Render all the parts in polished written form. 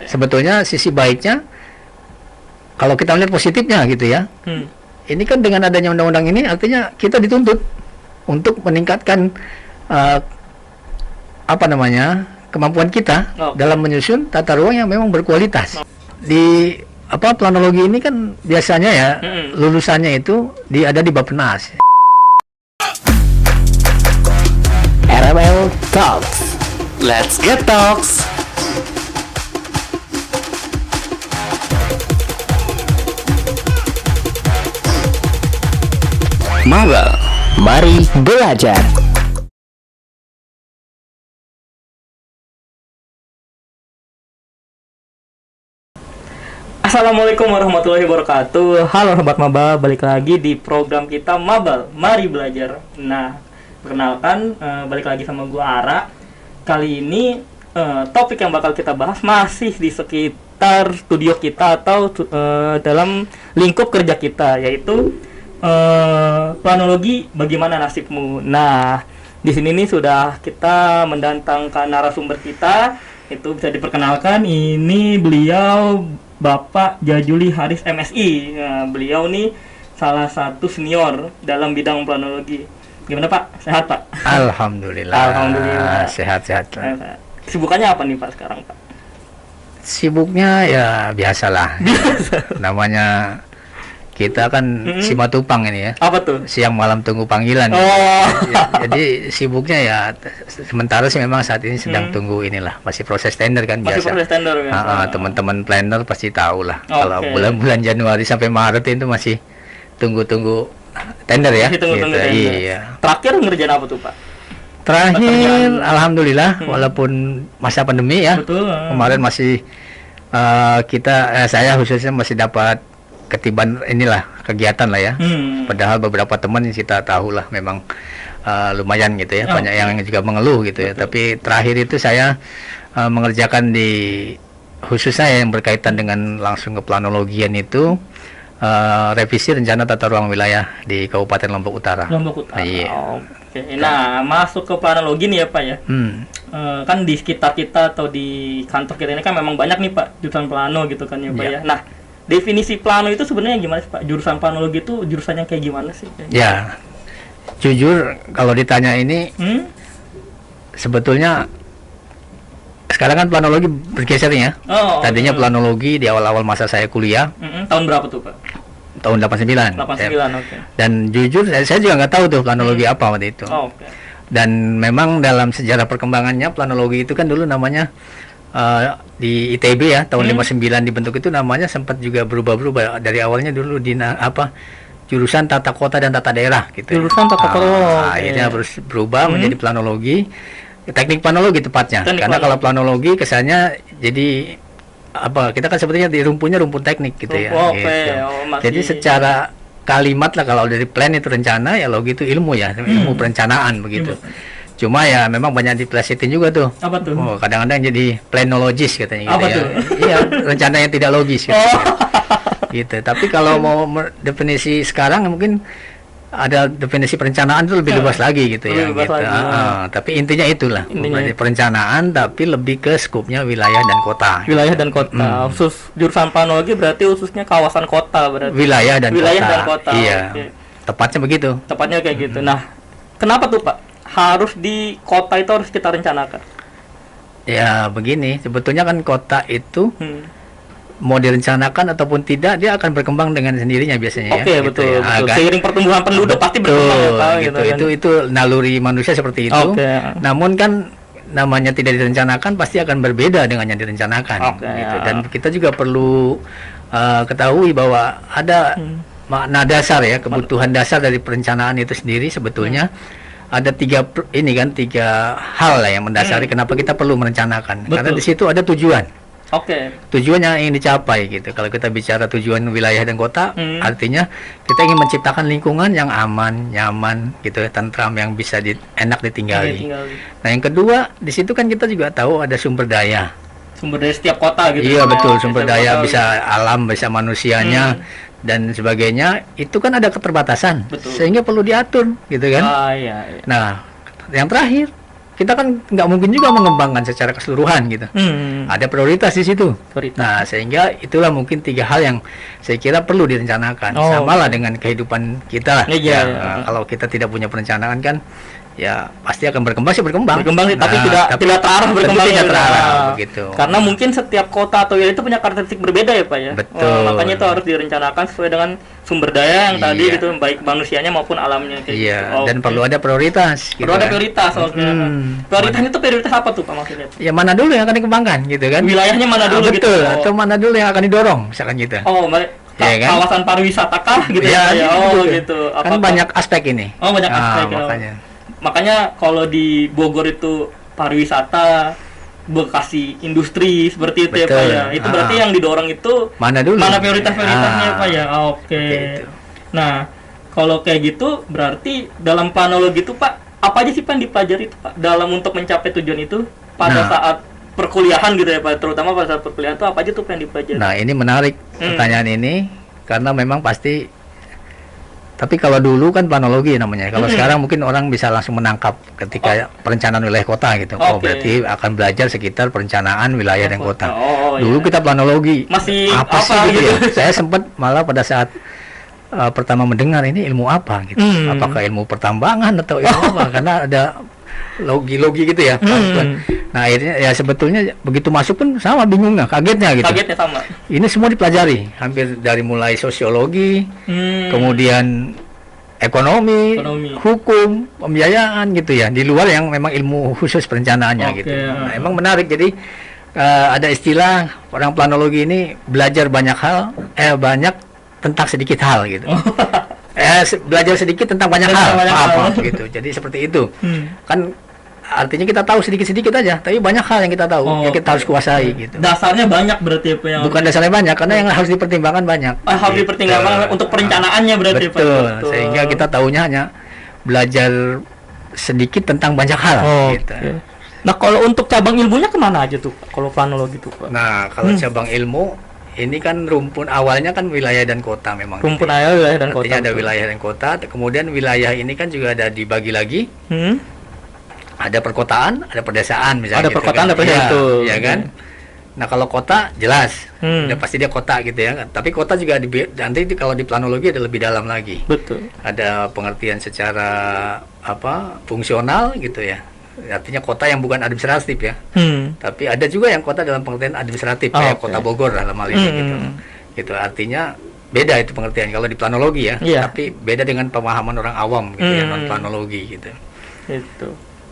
Sebetulnya sisi baiknya, kalau kita lihat positifnya gitu ya, ini kan dengan adanya undang-undang ini artinya kita dituntut untuk meningkatkan kemampuan kita dalam menyusun tata ruang yang memang berkualitas. Di planologi ini kan biasanya ya lulusannya itu ada di Bappenas. RML Talks. Let's get talks. Maba, mari belajar. Assalamualaikum warahmatullahi wabarakatuh. Halo Sobat Maba, balik lagi di program kita Mabal, mari belajar. Nah, perkenalkan, balik lagi sama gua Ara. Kali ini topik yang bakal kita bahas masih di sekitar studio kita atau dalam lingkup kerja kita, yaitu planologi bagaimana nasibmu. Nah, di sini nih sudah kita mendatangkan narasumber kita. Itu bisa diperkenalkan, ini beliau Bapak Jajuli Haris MSI. Nah, beliau nih salah satu senior dalam bidang planologi. Gimana Pak? Sehat Pak? Alhamdulillah. Alhamdulillah. Sehat-sehat. Sibukannya apa nih Pak sekarang Pak? Sibuknya ya biasalah. Namanya kita kan Simatupang ini ya. Apa tuh? Siang malam tunggu panggilan. Oh. Jadi sibuknya ya sementara sih memang saat ini sedang tunggu inilah, masih proses tender kan Masih biasa. proses tender kan? Teman-teman planner pasti tahu lah. Oke. Kalau bulan-bulan Januari sampai Maret itu masih tunggu-tunggu tender ya. Masih tunggu-tunggu Gitu. tender. Iya. Terakhir ngerjain apa tuh Pak? Terakhir, alhamdulillah, walaupun masa pandemi ya. Betul. Kemarin masih saya khususnya masih dapat ketiban inilah kegiatan lah ya. Padahal beberapa teman yang kita tahu lah memang lumayan gitu ya, banyak yang juga mengeluh gitu ya. Tapi terakhir itu saya mengerjakan di khususnya yang berkaitan dengan langsung ke planologian itu revisi rencana tata ruang wilayah di Kabupaten Lombok Utara. Lombok Utara. Iya. Oke. Nah, masuk ke planologi nih ya Pak ya. Kan di sekitar kita atau di kantor kita ini kan memang banyak nih Pak jurusan plano gitu kan ya Pak ya. Nah, definisi plano itu sebenarnya gimana sih Pak? Jurusan planologi itu jurusannya kayak gimana sih? Ya, jujur kalau ditanya ini sebetulnya sekarang kan planologi bergeser ya. Tadinya planologi di awal-awal masa saya kuliah. Tahun berapa tuh Pak? Tahun 89. 89, oke. Dan jujur saya juga nggak tahu tuh planologi apa waktu itu. Oke. Dan memang dalam sejarah perkembangannya planologi itu kan dulu namanya di ITB ya, tahun 59 dibentuk itu namanya sempat juga berubah-berubah. Dari awalnya dulu di jurusan tata kota dan tata daerah gitu. Jurusan tata kota. Akhirnya berubah menjadi planologi, teknik planologi tepatnya. Karena kalau planologi kesannya jadi kita kan sebetulnya di rumpun teknik gitu ya. Gitu. Jadi secara kalimat lah, kalau dari plan itu rencana, ya logi itu ilmu ya, ilmu perencanaan begitu. Cuma ya memang banyak diplesetin juga tuh. Apa tuh? Kadang-kadang jadi planologis katanya gitu. Apa ya. tuh? Iya, rencana yang tidak logis gitu. Gitu. Tapi kalau mau definisi sekarang mungkin ada definisi perencanaan itu lebih luas lagi gitu ya. Gitu. Tapi intinya itulah, perencanaan tapi lebih ke skupnya wilayah dan kota. Wilayah dan kota. Khusus jurusan planologi berarti khususnya kawasan kota berarti. Wilayah dan kota. Iya. Okay. Tepatnya begitu. Tepatnya kayak gitu. Nah, kenapa tuh Pak? Harus di kota itu harus kita rencanakan? Ya begini, sebetulnya kan kota itu mau direncanakan ataupun tidak, dia akan berkembang dengan sendirinya biasanya. Oke, betul. Seiring pertumbuhan penduduk pasti berkembang ya Pak. Gitu. Itu naluri manusia seperti itu. Namun kan namanya tidak direncanakan pasti akan berbeda dengan yang direncanakan. Gitu. Dan kita juga perlu ketahui bahwa ada makna dasar ya, kebutuhan dasar dari perencanaan itu sendiri sebetulnya. Ada tiga hal lah yang mendasari kenapa kita perlu merencanakan. Karena di situ ada tujuan. Tujuan yang ingin dicapai gitu. Kalau kita bicara tujuan wilayah dan kota, artinya kita ingin menciptakan lingkungan yang aman, nyaman gitu ya, tentram, yang bisa enak ditinggali. Nah, yang kedua, di situ kan kita juga tahu ada sumber daya. Sumber daya setiap kota gitu. Iya, betul, sumber daya bisa alam, bisa manusianya. Dan sebagainya, itu kan ada keterbatasan, sehingga perlu diatur gitu kan. Nah, yang terakhir kita kan nggak mungkin juga mengembangkan secara keseluruhan gitu. Ada prioritas di situ. Nah, sehingga itulah mungkin 3 hal yang saya kira perlu direncanakan. Sama lah dengan kehidupan kita lah. Kalau kita tidak punya perencanaan kan, ya pasti akan berkembang sih, tapi tidak terarah berkembang, tidak terarah begitu. Karena mungkin setiap kota atau wilayah itu punya karakteristik berbeda ya Pak ya. Betul. Makanya itu harus direncanakan sesuai dengan sumber daya yang tadi gitu, baik manusianya maupun alamnya kayak gitu. Dan perlu ada prioritas gitu. Perlu ada prioritas prioritasnya itu prioritas apa tuh Pak maksudnya? Ya mana dulu yang akan dikembangkan gitu kan. Wilayahnya mana dulu gitu. Betul, atau mana dulu yang akan didorong misalkan gitu. Kan? Kawasan pariwisata kah gitu ya. Gitu. Kan banyak aspek ini. Banyak aspek. Makanya kalau di Bogor itu pariwisata, Bekasi industri seperti itu. Betul. Ya Pak ya. Itu berarti yang didorong itu mana prioritas-prioritasnya Pak ya. Oke. Gitu. Nah, kalau kayak gitu berarti dalam planologi itu Pak, apa aja sih Pak yang dipelajari itu Pak dalam untuk mencapai tujuan itu pada saat perkuliahan gitu ya Pak, terutama pada saat perkuliahan itu apa aja tuh yang dipelajari? Nah, ini menarik pertanyaan ini karena memang pasti. Tapi kalau dulu kan planologi namanya. Kalau sekarang mungkin orang bisa langsung menangkap ketika perencanaan wilayah kota gitu. Berarti akan belajar sekitar perencanaan wilayah dan kota. Dulu kita planologi. Masih apa sih gitu ya? Saya sempat malah pada saat pertama mendengar ini ilmu apa gitu. Apakah ilmu pertambangan atau ilmu apa? Karena ada logi gitu ya. Nah, akhirnya ya sebetulnya begitu masuk pun sama bingungnya, kagetnya gitu. Kagetnya sama. Ini semua dipelajari, hampir dari mulai sosiologi, kemudian ekonomi, hukum, pembiayaan gitu ya, di luar yang memang ilmu khusus perencanaannya gitu. Nah, emang menarik. Jadi ada istilah orang planologi ini belajar banyak hal, banyak tentang sedikit hal gitu. Belajar sedikit tentang banyak hal, apa gitu. Jadi seperti itu. Kan artinya kita tahu sedikit-sedikit aja, tapi banyak hal yang kita tahu, yang kita harus kuasai gitu. Dasarnya banyak berarti apa yang... Bukan dasarnya banyak, karena yang harus dipertimbangkan banyak. Harus dipertimbangkan untuk perencanaannya berarti. Betul. Sehingga kita tahunya hanya belajar sedikit tentang banyak hal. Gitu. Nah, kalau untuk cabang ilmunya kemana aja tuh? Kalau planologi tuh Pak? Nah, kalau cabang ilmu ini kan rumpun awalnya kan wilayah dan kota memang. Rumpun awal wilayah dan kota. Artinya ada wilayah dan kota. Kemudian wilayah ini kan juga ada dibagi lagi. Ada perkotaan, ada pedesaan misalnya. Ada gitu, perkotaan, kan? Ada pedesaan. Ya kan. Nah, kalau kota jelas, udah pasti dia kota gitu ya. Tapi kota juga nanti kalau di planologi ada lebih dalam lagi. Betul. Ada pengertian secara fungsional gitu ya. Artinya kota yang bukan administratif ya. Tapi ada juga yang kota dalam pengertian administratif kayak kota Bogor dalam hal ini gitu. Gitu artinya beda itu pengertian kalau di planologi ya. Tapi beda dengan pemahaman orang awam gitu ya, non planologi gitu.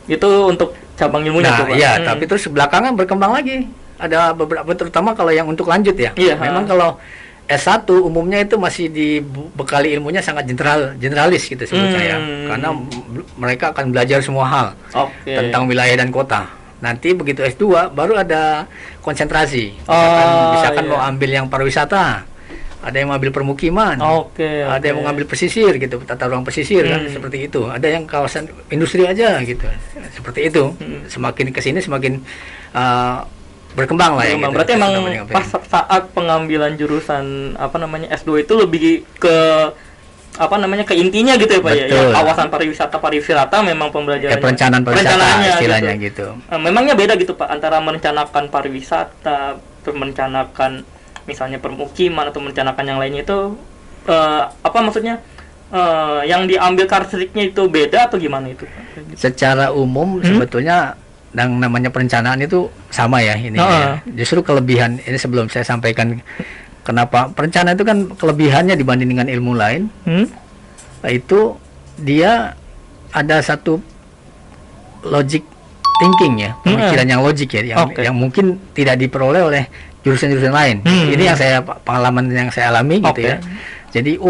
Itu untuk cabang ilmunya tuh Pak. Iya, tapi terus belakangan berkembang lagi. Ada beberapa, terutama kalau yang untuk lanjut ya. Memang kalau S1 umumnya itu masih dibekali ilmunya sangat generalis gitu sebetulnya ya. Karena mereka akan belajar semua hal tentang wilayah dan kota. Nanti begitu S2 baru ada konsentrasi. Misalkan mau ambil yang pariwisata, ada yang mengambil permukiman, ada yang mengambil pesisir gitu, tata ruang pesisir kan seperti itu. Ada yang kawasan industri aja gitu, seperti itu. Semakin kesini semakin berkembang lah ya. Gitu. Berarti emang pas saat pengambilan jurusan S2 itu lebih ke ke intinya gitu ya Pak ya. Kawasan pariwisata memang pembelajarannya. Perencanaan pariwisata istilahnya gitu. Memangnya beda gitu Pak antara merencanakan pariwisata, merencanakan misalnya permukiman atau merencanakan yang lainnya itu yang diambil karakteristiknya itu beda atau gimana itu? Secara umum sebetulnya yang namanya perencanaan itu sama ya ini. Ya. Justru kelebihan ini sebelum saya sampaikan kenapa perencanaan itu kan kelebihannya dibanding dengan ilmu lain, itu dia ada satu logic thinking ya, pemikiran yang logik ya, yang mungkin tidak diperoleh oleh jurusan-jurusan lain. Ini yang pengalaman yang saya alami gitu ya. Jadi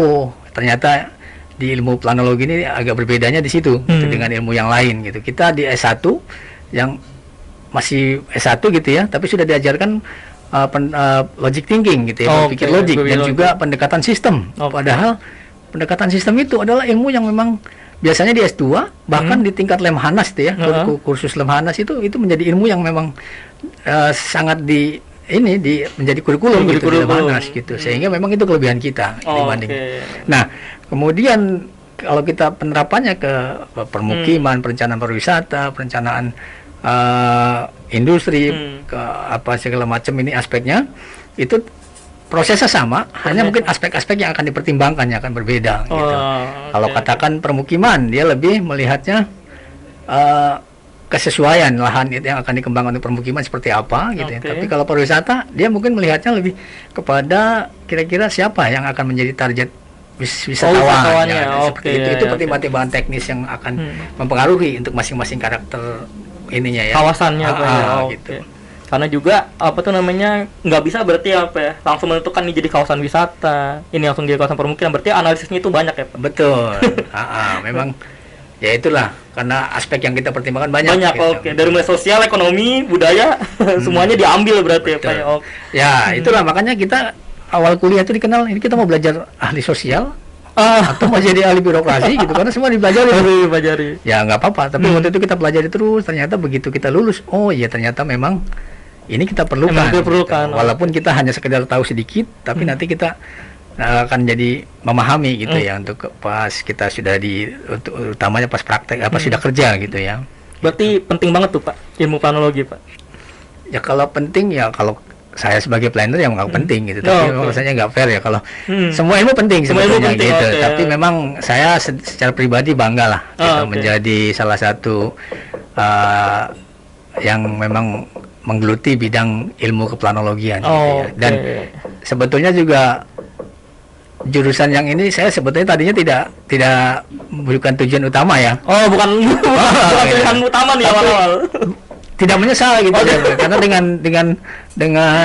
ternyata di ilmu planologi ini agak berbedanya di situ gitu, dengan ilmu yang lain gitu. Kita di S1 yang masih S1 gitu ya, tapi sudah diajarkan logic thinking gitu ya, berpikir logik dan juga pendekatan sistem. Padahal pendekatan sistem itu adalah ilmu yang memang biasanya di S2 bahkan di tingkat Lemhanas itu ya, kursus Lemhanas itu menjadi ilmu yang memang sangat menjadi kurikulum gitu di Lemhanas gitu. Sehingga memang itu kelebihan kita dibanding. Nah, kemudian kalau kita penerapannya ke permukiman, perencanaan pariwisata, perencanaan industri, ke apa segala macam ini aspeknya, itu prosesnya sama, hanya mungkin aspek-aspek yang akan dipertimbangkan yang akan berbeda. Gitu. Kalau katakan permukiman, dia lebih melihatnya kesesuaian lahan itu yang akan dikembangkan untuk permukiman seperti apa gitu ya. Tapi kalau pariwisata dia mungkin melihatnya lebih kepada kira-kira siapa yang akan menjadi target wisatawan ya, seperti itu pertimbangan teknis yang akan mempengaruhi untuk masing-masing karakter ininya ya, kawasannya gitu. Karena juga nggak bisa berarti langsung menentukan ini jadi kawasan wisata, ini langsung jadi kawasan permukiman, berarti analisisnya itu banyak ya Pak? Betul. Memang ya itulah, karena aspek yang kita pertimbangkan banyak gitu. Dari mulai sosial, ekonomi, budaya semuanya diambil berarti. Betul. Ya Pak ya? Itulah makanya kita awal kuliah itu dikenal ini kita mau belajar ahli sosial atau mau jadi ahli birokrasi gitu, karena semua dipelajari. Ya nggak apa-apa, tapi waktu itu kita pelajari terus, ternyata begitu kita lulus, oh iya ternyata memang ini kita perlukan, gitu. Walaupun kita hanya sekedar tahu sedikit, tapi nanti kita akan jadi memahami gitu ya, untuk pas kita sudah utamanya pas praktek sudah kerja gitu ya. Berarti penting banget tuh Pak ilmu planologi Pak. Ya kalau penting ya, kalau saya sebagai planner yang nggak penting gitu, tapi rasanya nggak fair ya kalau semua ilmu penting sebetulnya gitu. Tapi memang saya secara pribadi bangga lah gitu, menjadi salah satu yang memang menggeluti bidang ilmu keplanologian gitu ya. Dan sebetulnya juga jurusan yang ini saya sebetulnya tadinya tidak bukan tujuan utama ya. Bukan tujuan utama nih awal-awal. Tidak menyesal gitu ya. Karena dengan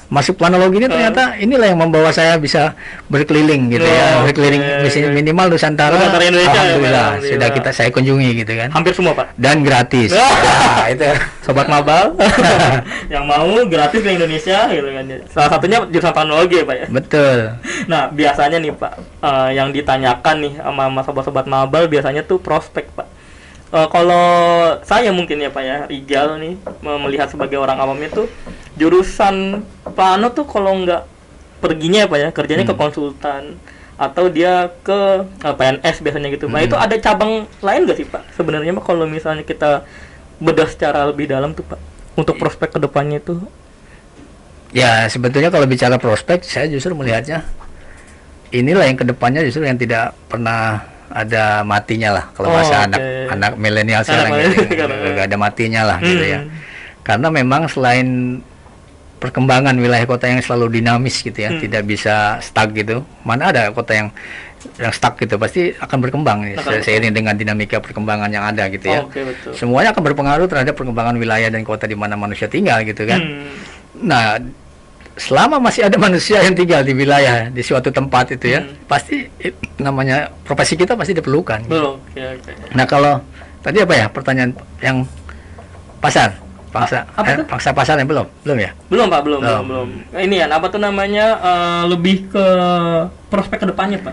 masuk planologi ini ternyata inilah yang membawa saya bisa berkeliling gitu ya, berkeliling minimal Nusantara Indonesia, alhamdulillah sudah saya kunjungi gitu kan, hampir semua Pak, dan gratis. Nah, itu sobat mabal yang mau gratis ke Indonesia gitu kan, salah satunya jurusan planologi ya Pak ya. Betul. Nah biasanya nih Pak, yang ditanyakan nih sama sobat-sobat mabal biasanya tuh prospek Pak. Kalau saya mungkin ya Pak ya, Rijal nih melihat sebagai orang awamnya tuh jurusan plano tuh kalau nggak perginya ya Pak ya, kerjanya ke konsultan atau dia ke PNS biasanya gitu Pak. Itu ada cabang lain nggak sih Pak sebenarnya Pak kalau misalnya kita bedah secara lebih dalam tuh Pak untuk prospek kedepannya itu? Ya sebetulnya kalau bicara prospek saya justru melihatnya inilah yang kedepannya justru yang tidak pernah ada matinya lah kalau bahasa anak milenial sekarang gitu, nggak ada matinya lah gitu ya. Karena memang selain perkembangan wilayah kota yang selalu dinamis gitu ya, tidak bisa stuck gitu. Mana ada kota yang stuck gitu, pasti akan berkembang seiring dengan dinamika perkembangan yang ada gitu ya. Semuanya akan berpengaruh terhadap perkembangan wilayah dan kota di mana manusia tinggal gitu kan. Nah, selama masih ada manusia yang tinggal di wilayah di suatu tempat itu ya, pasti namanya profesi kita pasti diperlukan. Nah kalau tadi apa ya pertanyaan yang pasar, pangsa pasar yang belum ya? Belum Pak, belum. Ini ya apa tuh namanya lebih ke prospek kedepannya Pak.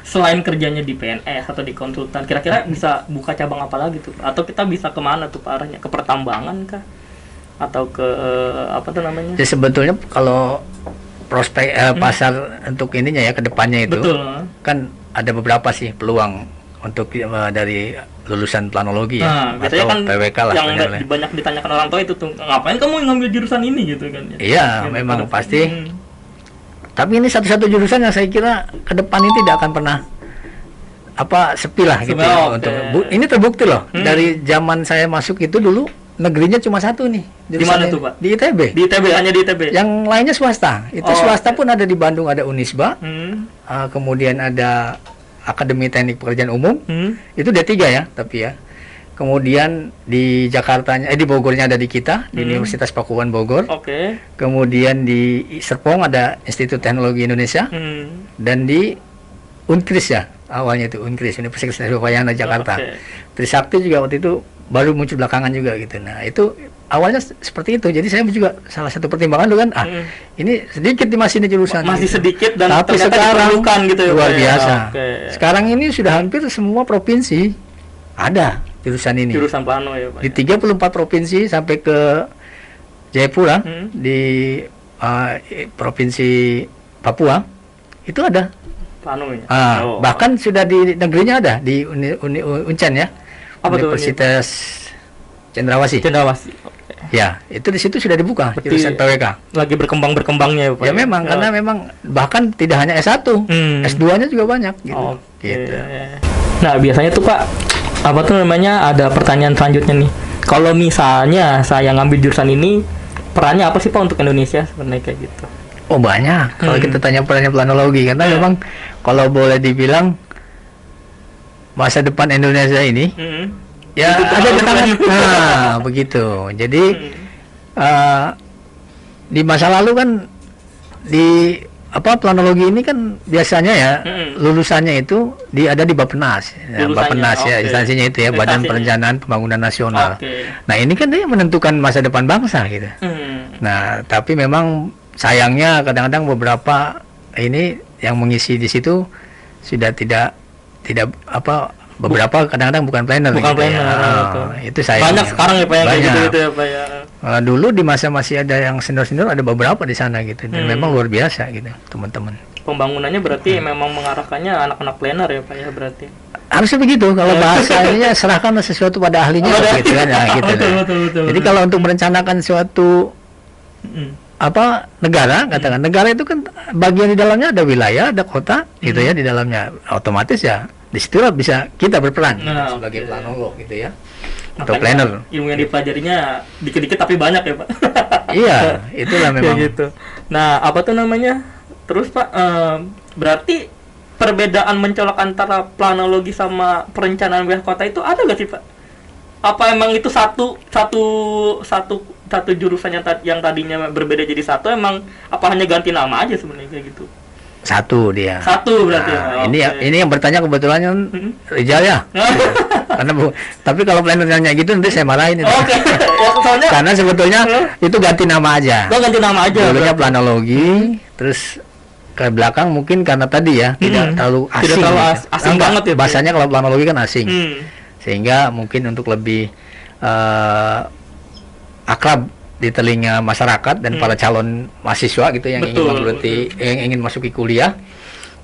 Selain kerjanya di PNS atau di konsultan, kira-kira bisa buka cabang apa lagi tuh? Atau kita bisa kemana tuh Pak arahnya? Ke pertambangan kah? Atau ke apa tuh namanya? Jadi sebetulnya kalau prospek pasar untuk ininya ya kedepannya itu, kan ada beberapa sih peluang untuk dari lulusan planologi ya, atau kan PWK lah. Yang banyak ditanyakan orang tua itu tuh, ngapain kamu ngambil jurusan ini gitu kan? Iya, memang pasti. Tapi ini satu-satu jurusan yang saya kira kedepan ini tidak akan pernah sepi lah gitu. Ini terbukti loh dari zaman saya masuk itu dulu. Negerinya cuma satu nih. Di mana tuh Pak? Di ITB. Di ITB, hanya di ITB. Yang lainnya swasta. Itu swasta pun ada di Bandung, ada Unisba. Kemudian ada Akademi Teknik Pekerjaan Umum. Itu D3 ya, tapi ya. Kemudian di Jakartanya, di Bogornya ada di kita, di Universitas Pakuan Bogor. Kemudian di Serpong ada Institut Teknologi Indonesia. Dan di Unkris ya, awalnya itu Unkris, Universitas Udayana Jakarta. Trisakti juga waktu itu baru muncul belakangan juga gitu. Nah itu awalnya seperti itu. Jadi saya juga salah satu pertimbangan dulu kan, ini sedikit masih ini jurusan. Masih gitu. Sedikit dan tapi sekarang gitu ya, luar biasa. Sekarang ini sudah hampir semua provinsi ada jurusan ini. Jurusan plano ya Pak. Di 34 provinsi sampai ke Jayapura di provinsi Papua itu ada Planonya. Bahkan sudah di negerinya ada di Uncen ya. Apa Universitas Cendrawasih. Ya, itu di situ sudah dibuka jurusan PWK. Lagi berkembangnya ya, Pak. Ya memang karena memang bahkan tidak hanya S1, S2-nya juga banyak gitu. Gitu. Nah, biasanya tuh Pak, apa tuh namanya, ada pertanyaan selanjutnya nih. Kalau misalnya saya ngambil jurusan ini, perannya apa sih Pak untuk Indonesia sebenarnya kayak gitu? Oh, banyak. Kalau kita tanya perannya planologi, karena memang kalau boleh dibilang masa depan Indonesia ini ya itu ada di tangan. Nah, begitu. Jadi di masa lalu kan di planologi ini kan biasanya ya lulusannya itu ada di Bappenas. Ya, Bappenas ya instansinya itu ya, Badan Perencanaan Pembangunan Nasional. Nah, ini kan dia menentukan masa depan bangsa gitu. Nah, tapi memang sayangnya kadang-kadang beberapa ini yang mengisi di situ sudah tidak beberapa kadang-kadang bukan planner gitu ya. Itu sayang. Banyak sekarang ya Pak yang kayak gitu ya Pak ya. Dulu di masa masih ada yang senior-senior ada beberapa di sana gitu dan memang luar biasa gitu teman-teman. Pembangunannya berarti memang mengarahkannya anak-anak planner ya Pak ya berarti. Harusnya begitu, kalau bahasanya serahkan sesuatu pada ahlinya gitu kan ya gitu. Betul. Jadi kalau untuk merencanakan suatu negara, katakan negara itu kan bagian di dalamnya ada wilayah, ada kota gitu ya di dalamnya, otomatis ya di situ bisa kita berperan sebagai planolog gitu ya. Atau planner. Ilmu yang dipelajarinya dikit-dikit tapi banyak ya Pak. Iya, itulah memang. Gitu. Nah, apa tuh namanya? Terus Pak, berarti perbedaan mencolok antara planologi sama perencanaan wilayah kota itu ada nggak sih Pak? Apa emang itu satu jurusan yang tadinya berbeda jadi satu, emang apa hanya ganti nama aja sebenarnya kayak gitu? Satu dia. Satu berarti. Ini yang bertanya kebetulan Rijal ya. Karena tapi kalau plannernya gitu nanti saya marahin itu. Soalnya karena sebetulnya itu ganti nama aja. Ganti nama aja. Dulunya planologi, terus ke belakang mungkin karena tadi ya tidak terlalu asing. Tidak terlalu asing banget ya. Bahasanya kalau planologi kan asing. Sehingga mungkin untuk lebih akrab di telinga masyarakat dan para calon mahasiswa gitu yang ingin masuki kuliah,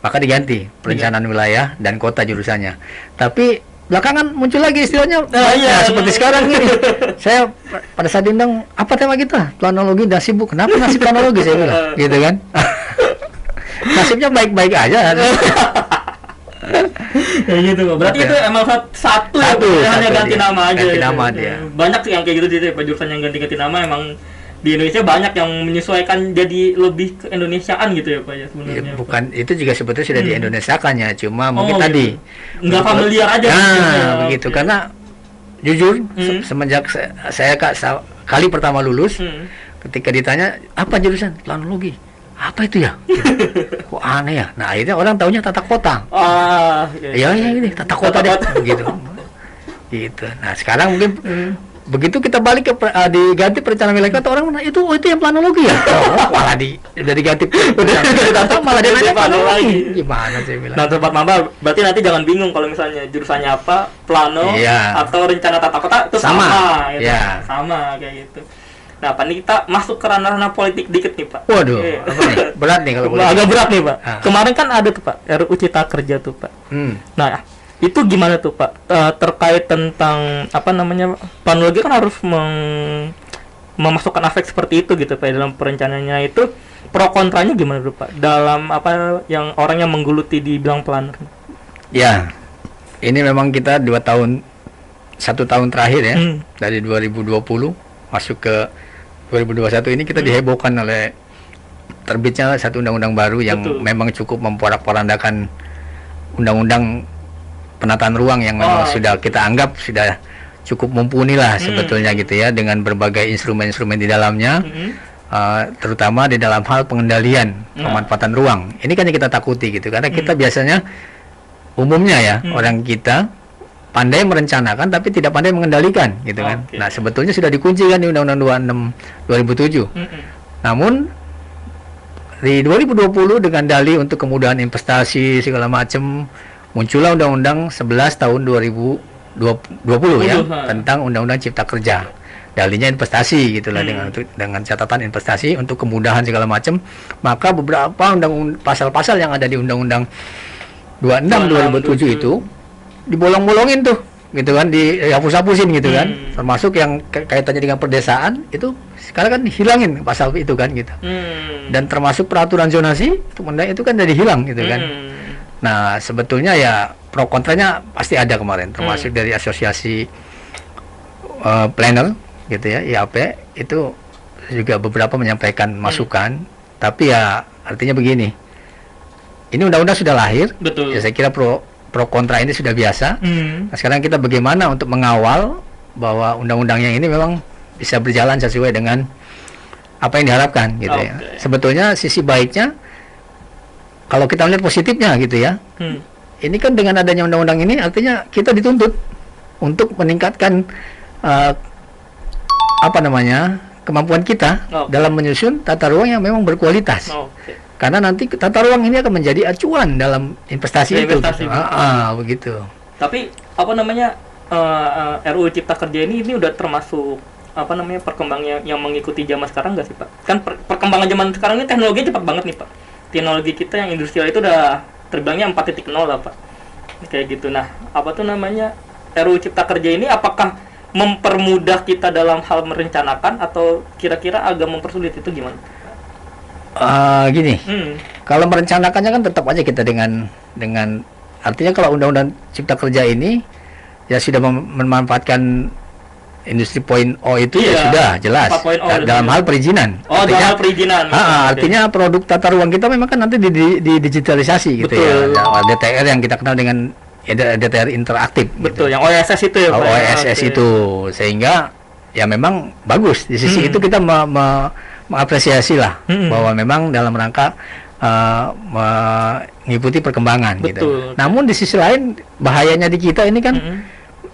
maka diganti perencanaan wilayah dan kota jurusannya. Tapi belakangan muncul lagi istilahnya seperti sekarang ini. Saya pada saat diundang, apa tema kita? Planologi dan sibuk. Kenapa nasib planologi saya bilang, gitu kan? Nasibnya baik-baik aja. Ya gitu. Berarti itu emang satu hanya ganti nama aja. Ganti nama dia. Banyak sih yang kayak gitu sih, jurusan yang ganti-ganti nama emang di Indonesia banyak yang menyesuaikan jadi lebih ke Indonesiaan gitu ya Pak ya sebenarnya. Ya, bukan itu juga sebetulnya sudah di Indonesiakan ya, cuma mungkin tadi nggak familiar aja. Begitu. Karena jujur semenjak saya kali pertama lulus, ketika ditanya apa jurusan planologi, apa itu ya? Kok aneh ya? Nah, akhirnya orang taunya tata kota. Ya ini tata kota deh, gitu. Gitu. Nah, sekarang mungkin begitu kita balik ke diganti perencanaan wilayah kota, orang itu yang planologi ya. Malah udah diganti tata malah dia nanya planologi. Gimana saya bilang? Nah, Sobat Maba, berarti nanti jangan bingung kalau misalnya jurusannya apa, plano atau rencana tata kota itu sama gitu. Sama kayak gitu. Nah, Pak, ini kita masuk ke ranah politik dikit nih, Pak. Waduh, berat nih kalau politik. Agak berat nih, Pak. Kemarin kan ada tuh, Pak, RUU Cipta Kerja tuh, Pak. Nah, itu gimana tuh, Pak? Terkait tentang planologi kan harus memasukkan aspek seperti itu gitu, Pak, dalam perencanaannya itu. Pro kontranya gimana tuh, Pak? Dalam yang orang yang menggeluti di bidang planner. Ya. Ini memang kita 1 tahun terakhir ya. Dari 2020 masuk ke 2021 ini kita dihebohkan oleh terbitnya satu undang-undang baru yang memang cukup memporak-porandakan undang-undang penataan ruang yang memang sudah kita anggap sudah cukup mumpuni lah sebetulnya gitu ya, dengan berbagai instrumen-instrumen di dalamnya, terutama di dalam hal pengendalian pemanfaatan ruang. Ini kan yang kita takuti gitu, karena kita biasanya umumnya ya orang kita pandai merencanakan tapi tidak pandai mengendalikan gitu kan. Nah, sebetulnya sudah dikunci kan di Undang-Undang 26 2007. Namun di 2020 dengan dalih untuk kemudahan investasi segala macam, muncullah Undang-Undang 11 tahun 2020 ya, tentang Undang-Undang Cipta Kerja. dalihnya investasi gitulah, dengan catatan investasi untuk kemudahan segala macam. Maka beberapa pasal-pasal yang ada di Undang-Undang 26 2007 itu dibolong-bolongin tuh gitu kan, dihapus-hapusin gitu kan, termasuk yang kaitannya dengan perdesaan itu sekarang kan hilangin pasal itu kan gitu. Dan termasuk peraturan zonasi itu kan jadi hilang gitu kan. Nah sebetulnya ya pro kontranya pasti ada kemarin, termasuk dari asosiasi planner gitu ya, IAP itu juga beberapa menyampaikan masukan. Tapi ya artinya begini, ini undang-undang sudah lahir. Betul. Ya saya kira pro kontra ini sudah biasa. Nah, sekarang kita bagaimana untuk mengawal bahwa undang-undang yang ini memang bisa berjalan sesuai dengan apa yang diharapkan gitu ya. Sebetulnya sisi baiknya kalau kita melihat positifnya gitu ya. Ini kan dengan adanya undang-undang ini artinya kita dituntut untuk meningkatkan kemampuan kita dalam menyusun tata ruang yang memang berkualitas. Karena nanti tata ruang ini akan menjadi acuan dalam investasi itu. Begitu. Tapi RUU Cipta Kerja ini udah termasuk perkembangan yang mengikuti zaman sekarang nggak sih Pak? Kan perkembangan zaman sekarang ini teknologi cepat banget nih Pak. Teknologi kita yang industrial itu udah terbilangnya 4.0 lah Pak. Kayak gitu. Nah, RUU Cipta Kerja ini apakah mempermudah kita dalam hal merencanakan atau kira-kira agak mempersulit, itu gimana? Gini, kalau merencanakannya kan tetap aja kita dengan artinya kalau Undang-Undang Cipta Kerja ini ya sudah memanfaatkan Industri 0.0 itu ya sudah jelas dalam hal perizinan. Dalam hal perizinan. Artinya produk tata ruang kita memang kan nanti digitalisasi gitu. Betul. Ya. DTR yang kita kenal dengan DTR interaktif. Betul. Gitu. Yang OSS itu ya Pak. OSS itu, sehingga ya memang bagus di sisi itu kita mengapresiasi lah bahwa memang dalam rangka mengikuti perkembangan. Betul. Gitu. Namun di sisi lain bahayanya di kita ini kan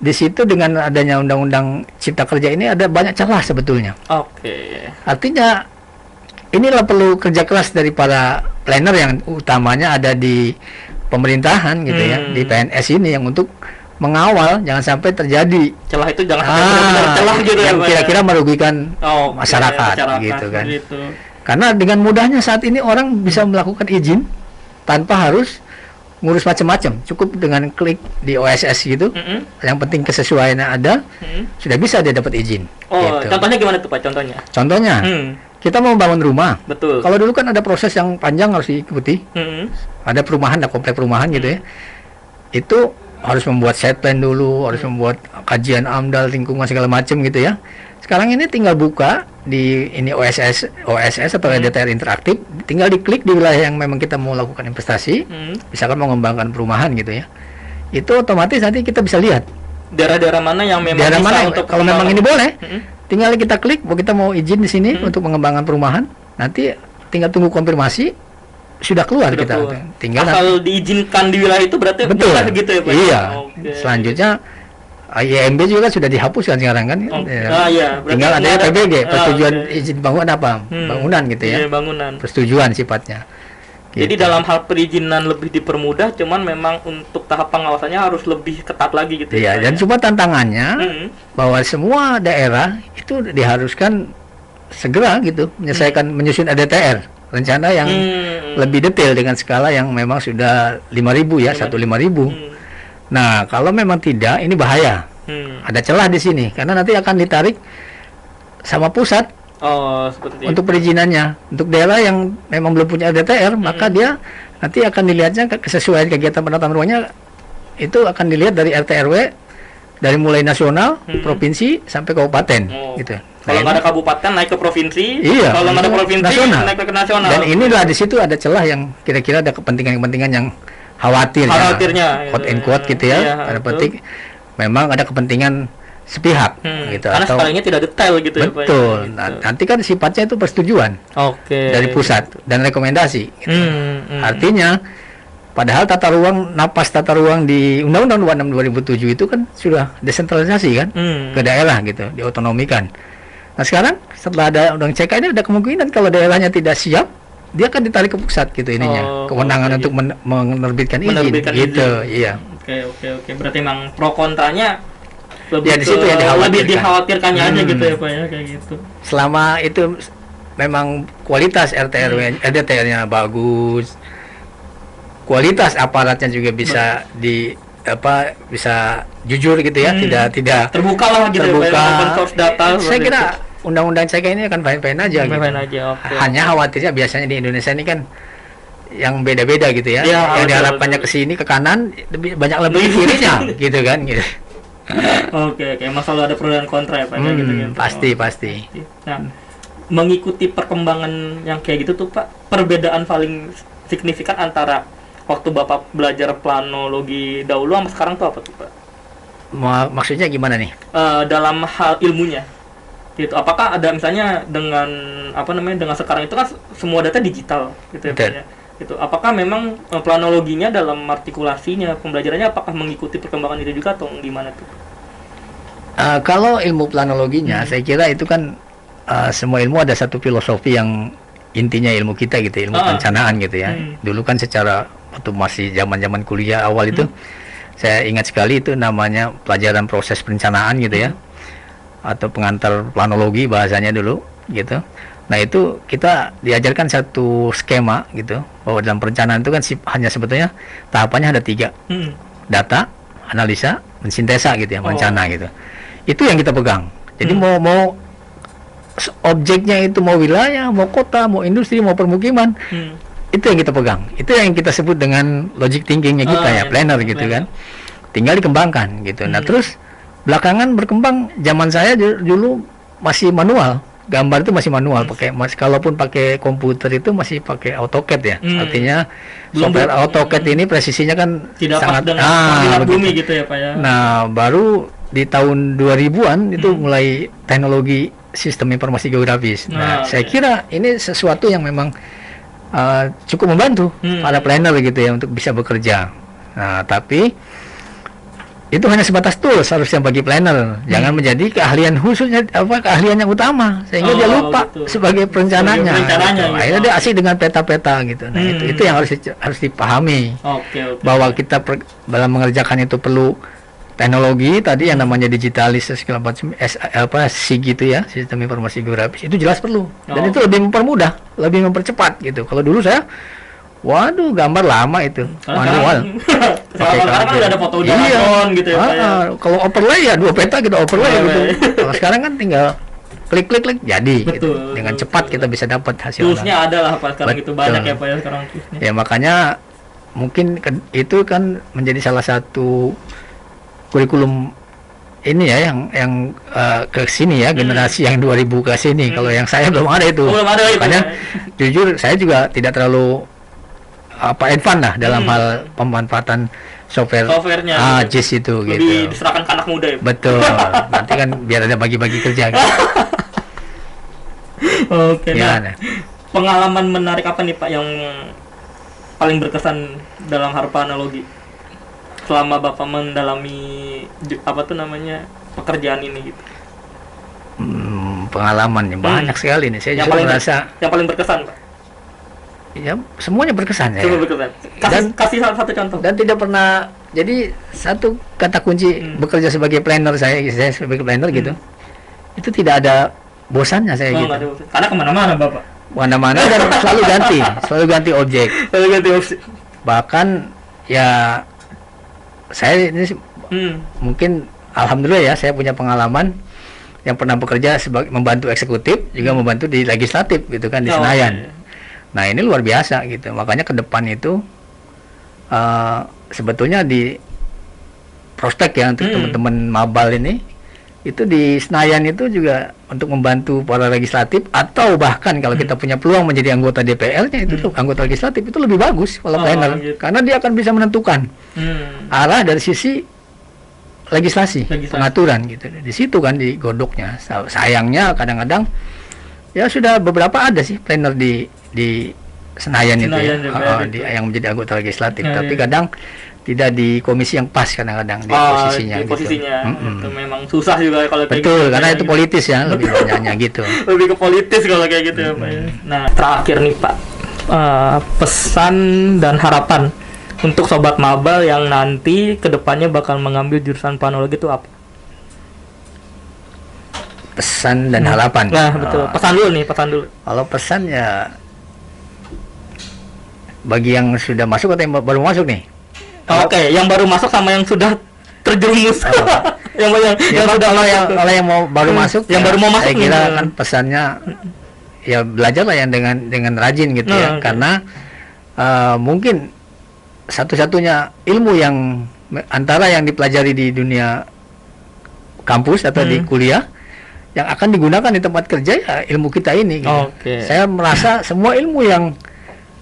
di situ dengan adanya Undang-Undang Cipta Kerja ini ada banyak celah sebetulnya. Artinya inilah perlu kerja keras dari para planner yang utamanya ada di pemerintahan gitu ya, di PNS ini yang untuk mengawal jangan sampai terjadi celah itu, jangan sampai benar-benar celah gitu yang ya, kira-kira merugikan masyarakat gitu kan. Karena dengan mudahnya saat ini orang bisa melakukan izin tanpa harus ngurus macam-macam, cukup dengan klik di OSS gitu. Yang penting kesesuaiannya ada, sudah bisa dia dapat izin. Gitu. Contohnya gimana tuh Pak? Contohnya kita mau bangun rumah. Betul. Kalau dulu kan ada proses yang panjang harus diikuti. Ada perumahan, ada komplek perumahan gitu ya. Itu harus membuat set plan dulu, harus membuat kajian AMDAL, lingkungan segala macam gitu ya. Sekarang ini tinggal buka di ini OSS atau DTR interaktif, tinggal diklik di wilayah yang memang kita mau lakukan investasi, misalkan mau mengembangkan perumahan gitu ya. Itu otomatis nanti kita bisa lihat daerah-daerah mana yang memang daerah bisa mana, untuk kalau memang ini boleh. Tinggal kita klik bahwa kita mau izin di sini untuk mengembangkan perumahan, nanti tinggal tunggu konfirmasi, sudah keluar. Tinggal asal diizinkan di wilayah itu berarti betul gitu ya Pak. Iya. Selanjutnya IMB juga sudah dihapuskan sekarang kan. Tinggal ada PBG, persetujuan izin bangunan bangunan gitu ya. Bangunan. Persetujuan sifatnya. Gitu. Jadi dalam hal perizinan lebih dipermudah, cuman memang untuk tahap pengawasannya harus lebih ketat lagi gitu. Iya, dan cuma tantangannya bahwa semua daerah itu diharuskan segera gitu menyelesaikan menyusun ADTR, rencana yang lebih detail dengan skala yang memang sudah 5.000 ya, 1.5.000. Nah, kalau memang tidak, ini bahaya. Ada celah di sini karena nanti akan ditarik sama pusat. Seperti untuk perizinannya. Untuk daerah yang memang belum punya DTR, maka dia nanti akan dilihatnya kesesuaian kegiatan penataan ruangnya itu akan dilihat dari RT RW, dari mulai nasional, provinsi sampai kabupaten gitu. Kalau nggak ada kabupaten naik ke provinsi, iya, kalau nggak ada provinsi naik ke nasional. Dan inilah di situ ada celah yang kira-kira ada kepentingan-kepentingan yang khawatirnya, quote and quote gitu ya, pada petik memang ada kepentingan sepihak gitu, karena atau skalinya tidak detail gitu. Betul. Ya Pak, gitu. Nanti kan sifatnya itu persetujuan dari pusat dan rekomendasi gitu. Artinya padahal napas tata ruang di Undang-Undang 26 2007 itu kan sudah desentralisasi kan ke daerah gitu, diotonomikan. Nah sekarang setelah ada Undang CK ini ada kemungkinan kalau daerahnya tidak siap, dia akan ditarik ke pusat gitu ininya, kewenangan untuk menerbitkan izin gitu. Iya. Oke. Berarti memang pro kontranya lebih di situ yang dikhawatirkannya aja gitu ya Pak ya, kayak gitu. Selama itu memang kualitas RDTR-nya bagus, kualitas aparatnya juga bisa bisa jujur gitu ya, tidak terbuka lah gitu terbuka. ya, open source data. Saya kira undang-undang saya ini akan fine-fine aja. Okay. Hanya khawatirnya biasanya di Indonesia ini kan yang beda-beda gitu ya. Yang diharapkannya ke sini ke kanan banyak lebih kirinya gitu kan gitu. Oke, masalah ada pro dan kontra ya Pak gitu. Pasti. Nah, mengikuti perkembangan yang kayak gitu tuh Pak, perbedaan paling signifikan antara waktu Bapak belajar planologi dahulu sama sekarang tuh apa tuh Pak? Maksudnya gimana nih? Dalam hal ilmunya. Gitu. Apakah ada misalnya dengan dengan sekarang itu kan semua data digital gitu ya Pak ya. Gitu. Apakah memang planologinya dalam artikulasinya, pembelajarannya apakah mengikuti perkembangan itu juga atau gimana tuh? Kalau ilmu planologinya, saya kira itu kan semua ilmu ada satu filosofi yang intinya ilmu kita gitu, ilmu perencanaan gitu ya. Dulu kan secara waktu masih zaman kuliah awal itu, saya ingat sekali itu namanya pelajaran proses perencanaan gitu ya, atau pengantar planologi bahasanya dulu gitu. Nah itu kita diajarkan satu skema gitu, bahwa dalam perencanaan itu kan hanya sebetulnya tahapannya ada 3, data, analisa, mensintesa gitu ya, merencana gitu. Itu yang kita pegang. Jadi mau objeknya itu mau wilayah, mau kota, mau industri, mau permukiman, itu yang kita pegang. Itu yang kita sebut dengan logic thinkingnya kita ya, planner gitu kan. Tinggal dikembangkan gitu. Nah terus belakangan berkembang, zaman saya dulu masih manual. Gambar itu masih manual, kalaupun pakai komputer itu masih pakai AutoCAD ya. Artinya software AutoCAD ini presisinya kan tidak sangat bumi gitu ya Pak ya. Nah, baru di tahun 2000-an itu mulai teknologi sistem informasi geografis. Nah, saya kira ini sesuatu yang memang cukup membantu para planner gitu ya untuk bisa bekerja. Nah, tapi itu hanya sebatas tools harusnya bagi planner, jangan menjadi keahlian khususnya keahlian yang utama sehingga dia lupa sebagai perencananya. Akhirnya dia asik dengan peta-peta gitu. Nah itu yang harus dipahami. Bahwa kita dalam mengerjakan itu perlu teknologi tadi yang namanya digitalis segala macam SIG gitu ya, sistem informasi geografis, itu jelas perlu dan itu lebih mempermudah, lebih mempercepat gitu. Kalau dulu saya gambar lama itu manual. Sekarang kan udah ada foto drone gitu ya. Kalau overlay ya 2 peta kita overlay gitu. Kalau sekarang kan tinggal klik jadi gitu. Dengan cepat kita bisa dapat hasilnya. Toolsnya ada lah Pak sekarang. Itu banyak ya Pak ya sekarang toolsnya. Ya makanya mungkin itu kan menjadi salah satu kurikulum ini ya yang ke sini ya, generasi yang 2000 ke sini. Kalau yang saya belum ada itu. Makanya jujur saya juga tidak terlalu advance lah dalam hal pemanfaatan softwarenya JIS itu lebih gitu. Diserahkan ke anak muda ya. Betul. Nanti kan biar ada bagi-bagi kerja gitu. Oke. Nah, pengalaman menarik apa nih Pak yang paling berkesan dalam hal analogi selama Bapak mendalami pekerjaan ini gitu? Pengalaman yang banyak sekali nih. Saya juga merasa yang paling berkesan Pak. Ya, semuanya berkesan ya. Kasih salah satu contoh. Dan tidak pernah, jadi satu kata kunci bekerja sebagai planner saya sebagai planner gitu. Itu tidak ada bosannya saya gitu. Karena kemana-mana Bapak. Kemana-mana dan selalu ganti objek. Bahkan ya saya ini mungkin alhamdulillah ya saya punya pengalaman yang pernah bekerja sebagai membantu eksekutif, juga membantu di legislatif gitu kan di Senayan. Nah ini luar biasa gitu, makanya ke depan itu sebetulnya di prospek ya untuk teman-teman mabal ini, itu di Senayan itu juga untuk membantu para legislatif, atau bahkan kalau kita punya peluang menjadi anggota DPR-nya itu tuh anggota legislatif itu lebih bagus kalau planner, karena dia akan bisa menentukan arah dari sisi legislasi, pengaturan gitu. Di situ kan digodoknya. Sayangnya kadang-kadang ya sudah beberapa ada sih planner di Senayan itu ya, yang menjadi anggota legislatif, tapi kadang tidak di komisi yang pas kadang-kadang di posisinya. Di posisinya gitu. Itu memang susah juga kalau kayak gitu. Karena itu politis ya, lebih banyaknya gitu. Lebih ke politis kalau kayak gitu ya Pak. Nah terakhir nih Pak, pesan dan harapan untuk sobat mabal yang nanti kedepannya bakal mengambil jurusan planologi itu apa? pesan dan harapan. Nah, betul. Pesan dulu. Kalau pesan ya bagi yang sudah masuk atau yang baru masuk nih? Oke, yang baru masuk sama yang sudah terjerumus. yang sudah kalau yang mau baru masuk, yang baru mau masuk, saya kira kan pesannya ya belajarlah yang dengan rajin gitu ya, karena mungkin satu-satunya ilmu yang antara yang dipelajari di dunia kampus atau di kuliah yang akan digunakan di tempat kerja ya ilmu kita ini. Gitu. Saya merasa semua ilmu yang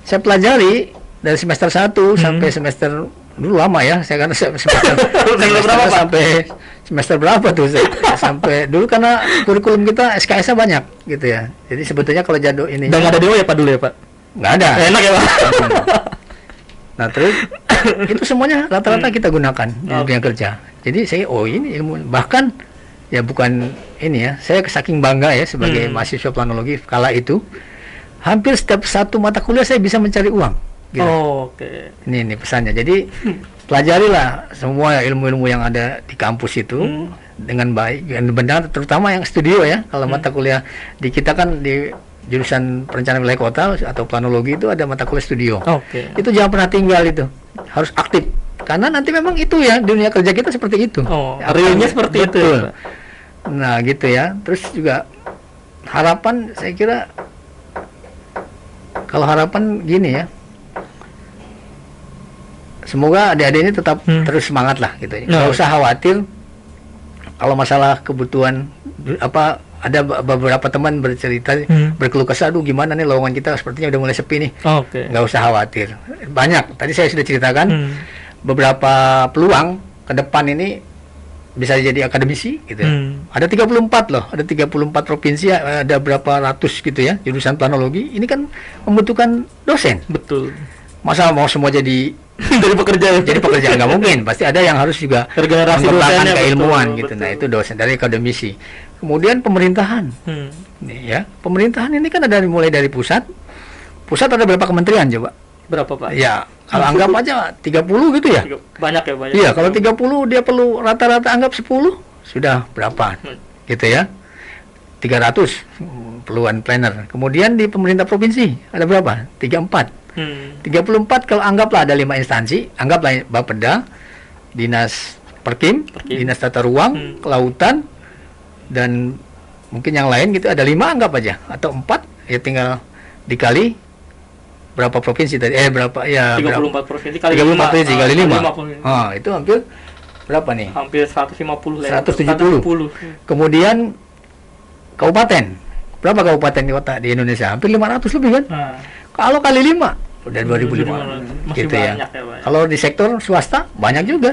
saya pelajari dari semester 1 sampai semester dulu lama ya, saya karena semester berapa sampai semester berapa tuh sampai dulu karena kurikulum kita SKS-nya banyak gitu ya. Jadi sebetulnya kalau jadul ini nggak ada dulu ya Pak dulu ya Pak? Nggak ada. Enak ya Pak. Nah terus itu semuanya rata-rata kita gunakan di dunia kerja. Jadi saya ini ilmu, bahkan ya bukan ini ya, saya saking bangga ya sebagai mahasiswa planologi kala itu hampir setiap satu mata kuliah saya bisa mencari uang. Gitu. Ini pesannya. Jadi pelajarilah semua ilmu-ilmu yang ada di kampus itu dengan baik dan benar, terutama yang studio ya. Kalau mata kuliah di kita kan di jurusan perencanaan wilayah kota atau planologi itu ada mata kuliah studio. Itu jangan pernah tinggal, itu harus aktif karena nanti memang itu ya dunia kerja kita seperti itu. Realnya seperti itu. Ya, nah gitu ya. Terus juga harapan, saya kira kalau harapan gini ya, semoga adik-adik ini tetap terus semangat lah gitu. Nggak usah khawatir kalau masalah kebutuhan apa. Ada beberapa teman bercerita berkeluh kesah, aduh gimana nih lowongan kita sepertinya udah mulai sepi nih. Nggak usah khawatir. Banyak. Tadi saya sudah ceritakan beberapa peluang ke depan ini bisa jadi akademisi gitu ya. Ada 34 loh, ada 34 provinsi, ada berapa ratus gitu ya jurusan planologi. Ini kan membutuhkan dosen. Betul. Masa mau semua jadi jadi pekerja nggak mungkin, pasti ada yang harus juga mengembangkan keilmuan gitu. Nah itu dosen dari akademisi. Kemudian pemerintahan, nih ya, pemerintahan ini kan ada mulai dari pusat ada berapa kementerian coba? Berapa Pak? Ya kalau anggap aja 30 gitu ya. Banyak ya, banyak. Iya kalau 30 dia perlu rata-rata anggap 10 sudah berapa gitu ya? 300 perluan planner. Kemudian di pemerintah provinsi ada berapa? 34 kalau anggaplah ada 5 instansi, anggaplah Bapeda, Dinas Perkim, Dinas Tata Ruang, Kelautan, dan mungkin yang lain gitu, ada 5 anggap aja, atau 4, ya tinggal dikali berapa provinsi tadi, berapa ya 34 provinsi kali 34 provinsi kali 5. Itu hampir berapa nih? Hampir 150 lah. 170. Kemudian kabupaten, berapa kabupaten kota di Indonesia? Hampir 500 lebih kan? Kalau kali 5 udah 2.500 gitu ya. Kalau di sektor swasta banyak juga.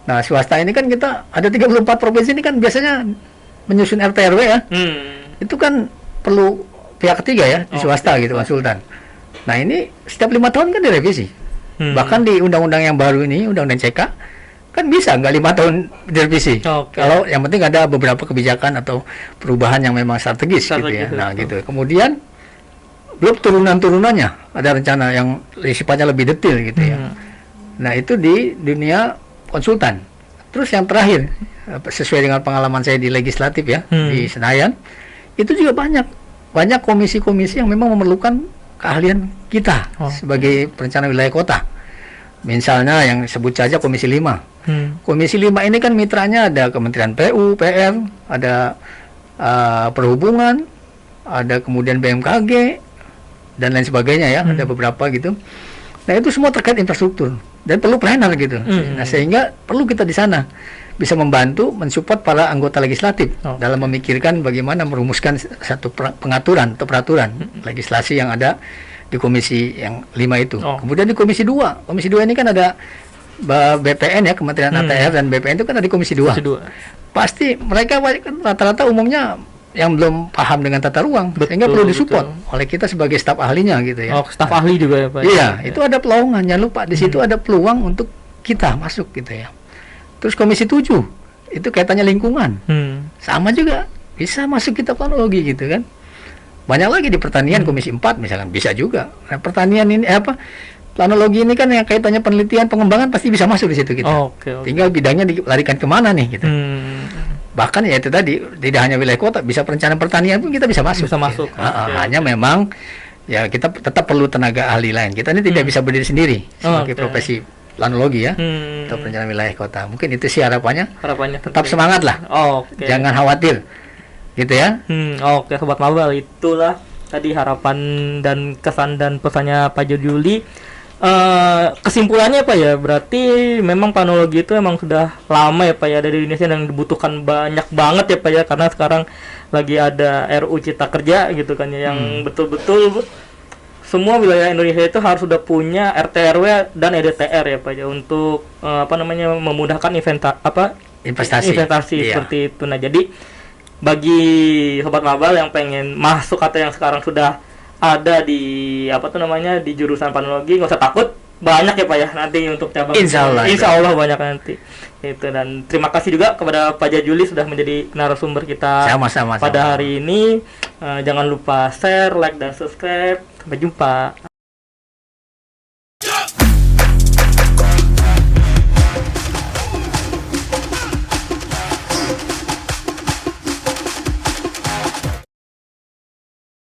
Nah, swasta ini kan kita ada 34 provinsi ini kan biasanya menyusun RT RW ya. Itu kan perlu pihak ketiga ya di swasta gitu, konsultan. Nah, ini setiap 5 tahun kan direvisi. Bahkan di undang-undang yang baru ini, undang-undang CK kan bisa nggak 5 tahun direvisi. Kalau yang penting ada beberapa kebijakan atau perubahan yang memang strategis gitu ya. Nah, gitu. Kemudian belum turunan-turunannya, ada rencana yang sifatnya lebih detail gitu ya. Nah, itu di dunia konsultan. Terus yang terakhir, sesuai dengan pengalaman saya di legislatif ya, di Senayan, itu juga banyak komisi-komisi yang memang memerlukan keahlian kita sebagai perencana wilayah kota. Misalnya yang sebut saja Komisi 5. Komisi 5 ini kan mitranya ada Kementerian PU, PR, ada Perhubungan, ada kemudian BMKG, dan lain sebagainya ya, ada beberapa gitu. Nah, itu semua terkait infrastruktur dan perlu planner gitu. Nah, sehingga perlu kita di sana bisa membantu mensupport para anggota legislatif dalam memikirkan bagaimana merumuskan satu pengaturan atau peraturan legislasi yang ada di komisi yang 5 itu. Kemudian di komisi 2. Komisi 2 ini kan ada BPN ya, Kementerian ATR dan BPN itu kan ada di komisi 2. Pasti mereka rata-rata umumnya yang belum paham dengan tata ruang, sehingga perlu disupport oleh kita sebagai staf ahlinya gitu ya. Staf ahli juga ya Pak. Iya, itu ada peluang, jangan lupa di situ ada peluang untuk kita masuk gitu ya. Terus komisi 7 itu kaitannya lingkungan, sama juga bisa masuk kita planologi gitu kan. Banyak lagi di pertanian komisi 4 misalkan bisa juga. Nah, pertanian ini planologi ini kan yang kaitannya penelitian pengembangan pasti bisa masuk di situ kita. Tinggal bidangnya dilarikan kemana nih gitu. Bahkan ya itu tadi, tidak hanya wilayah kota, bisa perencanaan pertanian pun kita bisa masuk. Bisa masuk. Hanya memang ya kita tetap perlu tenaga ahli lain. Kita ini tidak bisa berdiri sendiri sebagai profesi planologi ya, atau perencanaan wilayah kota. Mungkin itu sih harapannya. Tetap semangat lah. Jangan khawatir. Gitu ya. Oke, Sobat Mabal, itulah tadi harapan dan kesan dan pesannya Pak Juli. Kesimpulannya Pak ya, berarti memang planologi itu emang sudah lama ya Pak ya, ada di Indonesia dan dibutuhkan banyak banget ya Pak ya, karena sekarang lagi ada RUU Cipta Kerja gitu kan ya, yang betul-betul semua wilayah Indonesia itu harus sudah punya RT RW dan EDTR ya Pak ya, untuk memudahkan investasi seperti itu. Nah, jadi bagi Sobat Mabal yang pengen masuk atau yang sekarang sudah ada di di jurusan planologi, nggak usah takut, banyak ya Pak ya nanti untuk cabang. Insya Allah banyak nanti itu. Dan terima kasih juga kepada Pak Jajuli sudah menjadi narasumber kita pada hari ini. Jangan lupa share, like, dan subscribe. Sampai jumpa.